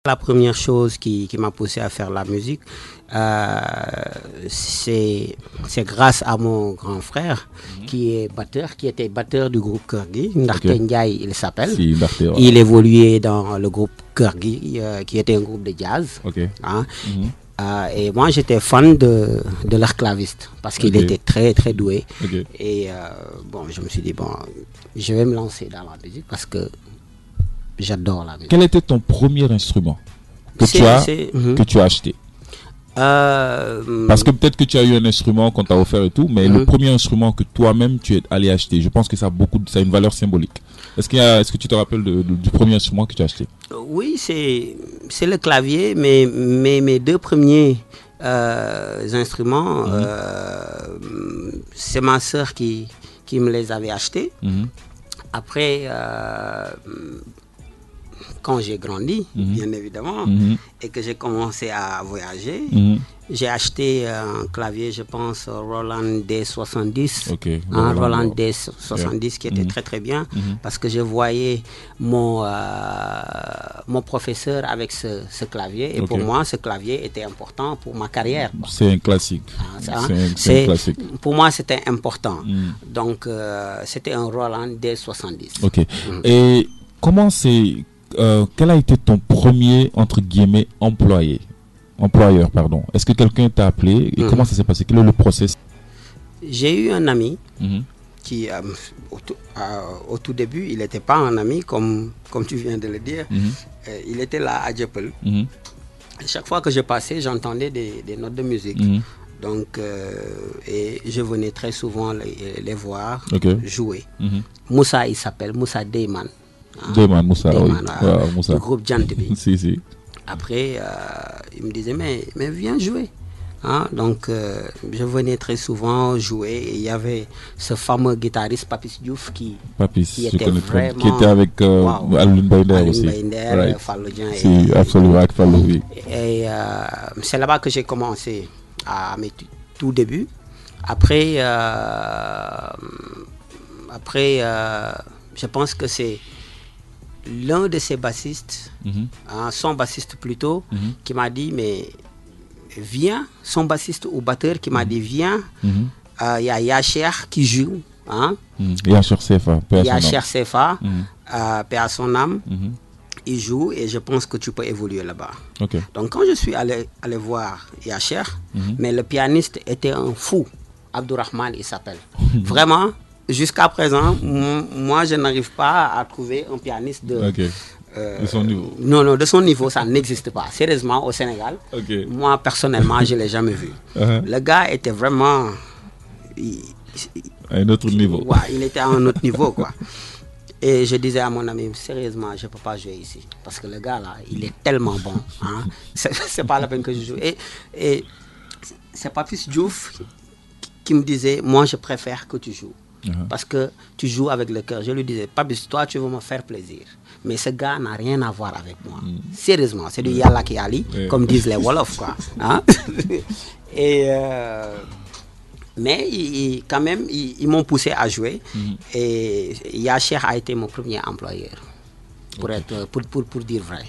la première chose qui m'a poussé à faire la musique, c'est grâce à mon grand frère qui était batteur du groupe Kër Gui. Ndaxte Ndiaye, il s'appelle. Si, il évoluait dans le groupe Kër Gui, qui était un groupe de jazz. Hein. Et moi, j'étais fan de leur claviste parce qu'il était très, très doué. Et bon, je me suis dit, bon, je vais me lancer dans la musique parce que j'adore la musique. Quel était ton premier instrument que tu as acheté? Parce que peut-être que tu as eu un instrument qu'on t'a offert et tout, mais le premier instrument que toi-même tu es allé acheter, je pense que ça a une valeur symbolique. Est-ce que tu te rappelles du premier instrument que tu as acheté? Oui, c'est le clavier, mais mes deux premiers instruments, c'est ma sœur qui me les avait achetés. Après, quand j'ai grandi, bien évidemment, et que j'ai commencé à voyager, j'ai acheté un clavier, je pense, Roland D70. Roland D70 qui était très très bien, parce que je voyais mon professeur avec ce clavier, et pour moi, ce clavier était important pour ma carrière. C'est un classique. C'est un classique. Pour moi, c'était important. Donc, c'était un Roland D70. Et comment quel a été ton premier, entre guillemets, employeur, pardon? Est-ce que quelqu'un t'a appelé et comment ça s'est passé? Quel est le process? J'ai eu un ami qui, au tout début, il n'était pas un ami, comme tu viens de le dire. Il était là à Dieuppeul. Chaque fois que je passais, j'entendais des notes de musique. Donc, et je venais très souvent les voir jouer. Moussa, il s'appelle Moussa Deyman. Moussa, du groupe Djantibi. Si. Après, il me disait, mais viens jouer. Donc, je venais très souvent jouer. Et il y avait ce fameux guitariste Papis Diouf qui était vraiment... Qui était avec Alun Bainder aussi. Si, absolument, avec Fallou, oui. Et c'est là-bas que j'ai commencé à mes tout débuts. Après, je pense que c'est l'un de ses bassistes, son bassiste plutôt, qui m'a dit, mais viens, son bassiste ou batteur qui m'a dit, viens, il y a Yacher qui joue. Yacher Sefa, paix à son âme. Il joue et je pense que tu peux évoluer là-bas. Donc quand je suis allé voir Yacher, mais le pianiste était un fou, Abdourahman il s'appelle. Vraiment, jusqu'à présent, moi je n'arrive pas à trouver un pianiste de son niveau. Non, de son niveau, ça n'existe pas. Sérieusement, au Sénégal, moi personnellement, je ne l'ai jamais vu. Le gars était vraiment... à un autre niveau. Il était à un autre niveau, quoi. Et je disais à mon ami, sérieusement, je ne peux pas jouer ici. Parce que le gars là, il est tellement bon. C'est pas la peine que je joue. Et c'est Papis Diouf qui me disait, moi je préfère que tu joues. Parce que tu joues avec le cœur. Je lui disais, Papis, toi tu veux me faire plaisir. Mais ce gars n'a rien à voir avec moi. Sérieusement, c'est du Yalla ki Ali, comme disent les Wolofs, quoi. Et... mais quand même, ils m'ont poussé à jouer. Et Yacher a été mon premier employeur, pour dire vrai.